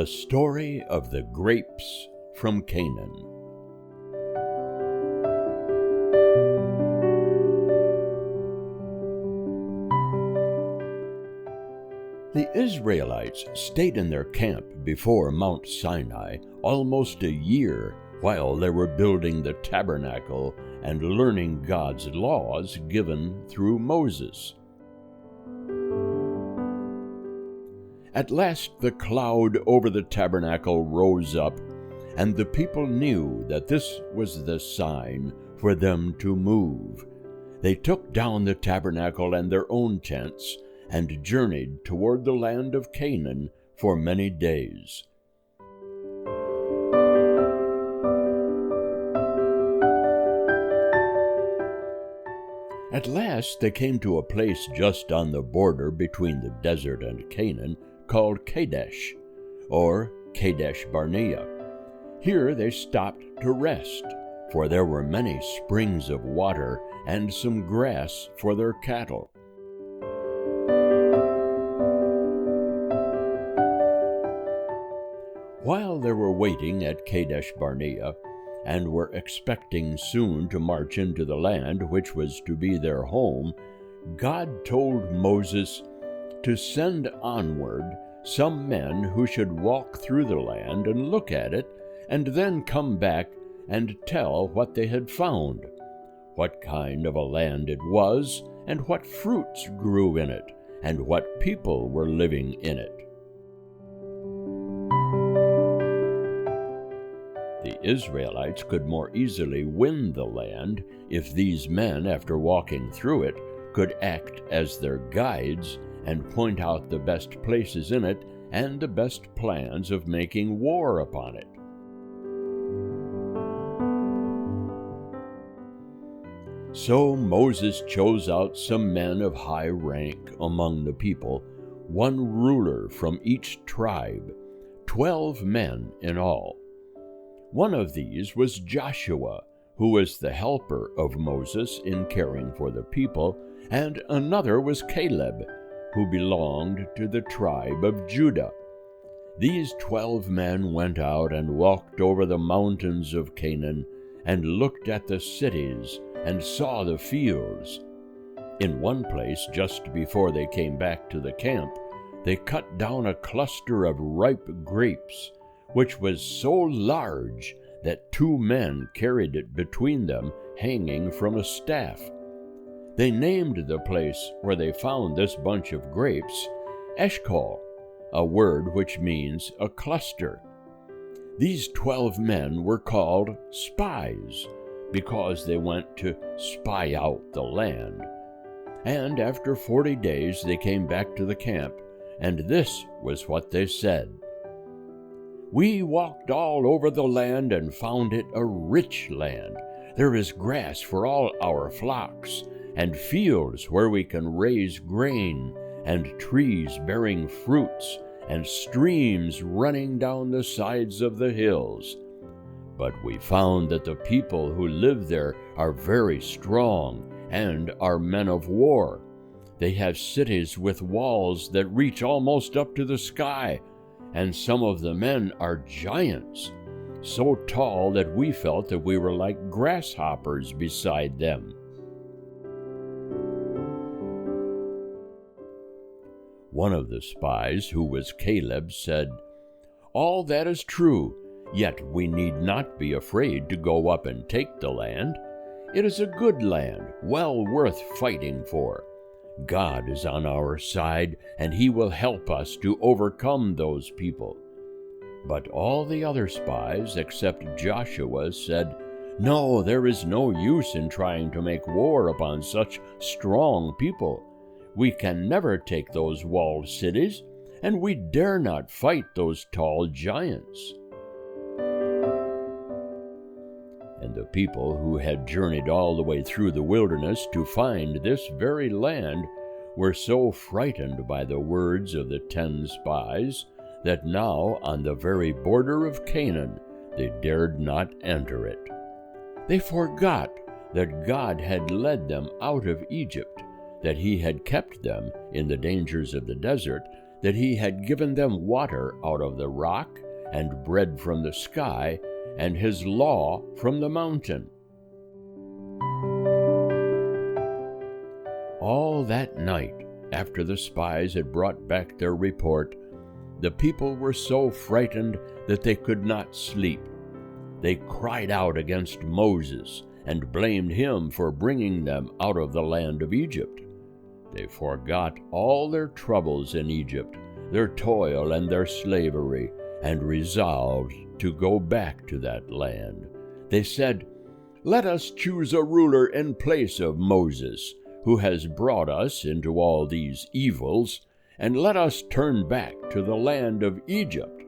story of the grapes from Canaan. The Israelites stayed in their camp before Mount Sinai almost a year while they were building the Tabernacle and learning God's laws given through Moses. At last the cloud over the tabernacle rose up, and the people knew that this was the sign for them to move. They took down the tabernacle and their own tents, and journeyed toward the land of Canaan for many days. At last they came to a place just on the border between the desert and Canaan, called Kadesh, or Kadesh-barnea. Here they stopped to rest, for there were many springs of water and some grass for their cattle. While they were waiting at Kadesh-barnea, and were expecting soon to march into the land which was to be their home, God told Moses to send onward some men who should walk through the land and look at it, and then come back and tell what they had found, what kind of a land it was, and what fruits grew in it, and what people were living in it. The Israelites could more easily win the land if these men, after walking through it, could act as their guides and point out the best places in it and the best plans of making war upon it. So Moses chose out some men of high rank among the people, one ruler from each tribe, 12 men in all. One of these was Joshua, who was the helper of Moses in caring for the people, and another was Caleb, who belonged to the tribe of Judah. These 12 men went out and walked over the mountains of Canaan, and looked at the cities, and saw the fields. In one place, just before they came back to the camp, they cut down a cluster of ripe grapes, which was so large that 2 men carried it between them, hanging from a staff. They named the place where they found this bunch of grapes Eshcol, a word which means a cluster. These 12 men were called spies, because they went to spy out the land. And after 40 days they came back to the camp, and this was what they said: "We walked all over the land and found it a rich land. There is grass for all our flocks, and fields where we can raise grain, and trees bearing fruits, and streams running down the sides of the hills. But we found that the people who live there are very strong and are men of war. They have cities with walls that reach almost up to the sky, and some of the men are giants, so tall that we felt that we were like grasshoppers beside them." One of the spies, who was Caleb, said, "All that is true, yet we need not be afraid to go up and take the land. It is a good land, well worth fighting for. God is on our side, and he will help us to overcome those people." But all the other spies, except Joshua, said, "No, there is no use in trying to make war upon such strong people. We can never take those walled cities, and we dare not fight those tall giants." And the people who had journeyed all the way through the wilderness to find this very land were so frightened by the words of the 10 spies that now, on the very border of Canaan, they dared not enter it. They forgot that God had led them out of Egypt, that he had kept them in the dangers of the desert, that he had given them water out of the rock, and bread from the sky, and his law from the mountain. All that night, after the spies had brought back their report, the people were so frightened that they could not sleep. They cried out against Moses and blamed him for bringing them out of the land of Egypt. They forgot all their troubles in Egypt, their toil and their slavery, and resolved to go back to that land. They said, "Let us choose a ruler in place of Moses, who has brought us into all these evils, and let us turn back to the land of Egypt."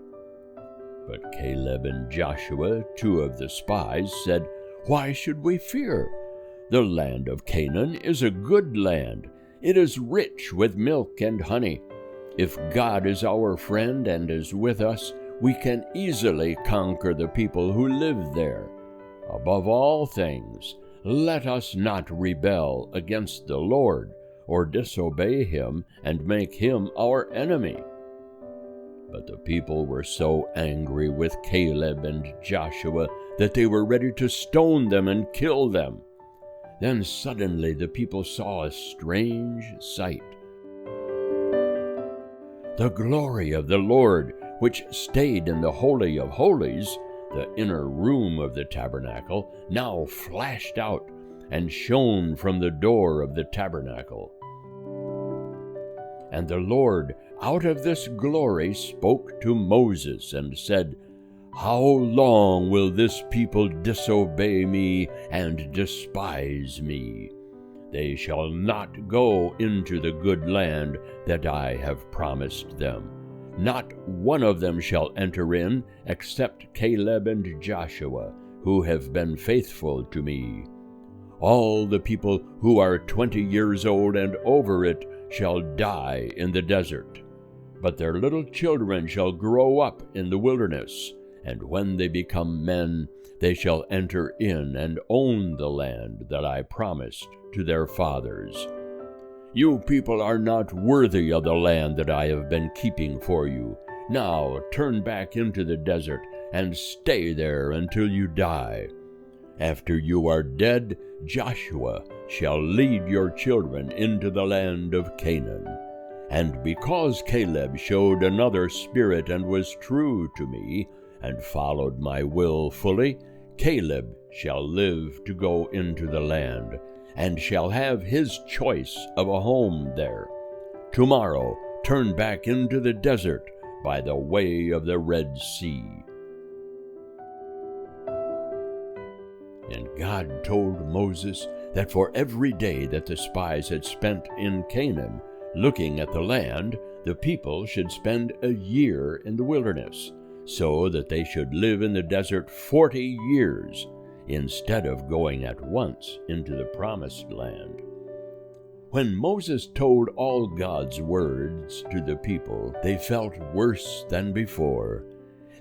But Caleb and Joshua, two of the spies, said, "Why should we fear? The land of Canaan is a good land. It is rich with milk and honey. If God is our friend and is with us, we can easily conquer the people who live there. Above all things, let us not rebel against the Lord, or disobey him and make him our enemy." But the people were so angry with Caleb and Joshua that they were ready to stone them and kill them. Then suddenly the people saw a strange sight. The glory of the Lord, which stayed in the Holy of Holies, the inner room of the tabernacle, now flashed out and shone from the door of the tabernacle. And the Lord, out of this glory, spoke to Moses and said, "How long will this people disobey me and despise me? They shall not go into the good land that I have promised them. Not one of them shall enter in, except Caleb and Joshua, who have been faithful to me. All the people who are 20 years old and over it shall die in the desert. But their little children shall grow up in the wilderness, and when they become men, they shall enter in and own the land that I promised to their fathers. You people are not worthy of the land that I have been keeping for you. Now turn back into the desert and stay there until you die. After you are dead, Joshua shall lead your children into the land of Canaan. And because Caleb showed another spirit and was true to me, and followed my will fully, Caleb shall live to go into the land, and shall have his choice of a home there. Tomorrow turn back into the desert by the way of the Red Sea." And God told Moses that for every day that the spies had spent in Canaan, looking at the land, the people should spend a year in the wilderness, so that they should live in the desert 40 years, instead of going at once into the promised land. When Moses told all God's words to the people, they felt worse than before.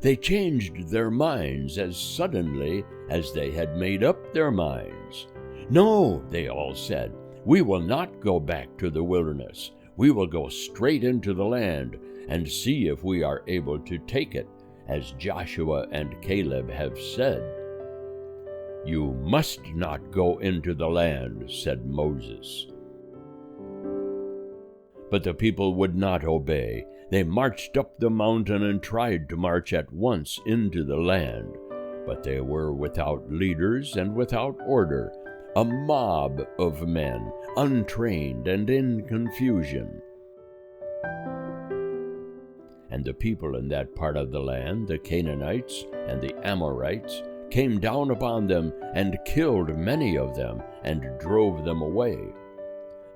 They changed their minds as suddenly as they had made up their minds. "No," they all said, "we will not go back to the wilderness. We will go straight into the land and see if we are able to take it, as Joshua and Caleb have said." "You must not go into the land," said Moses. But the people would not obey. They marched up the mountain and tried to march at once into the land. But they were without leaders and without order, a mob of men, untrained and in confusion. And the people in that part of the land, the Canaanites and the Amorites, came down upon them and killed many of them and drove them away.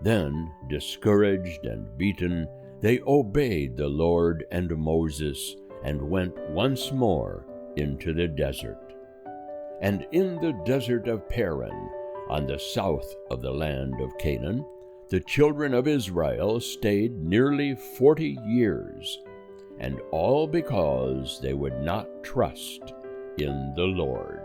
Then, discouraged and beaten, they obeyed the Lord and Moses and went once more into the desert. And in the desert of Paran, on the south of the land of Canaan, the children of Israel stayed nearly 40 years, and all because they would not trust in the Lord.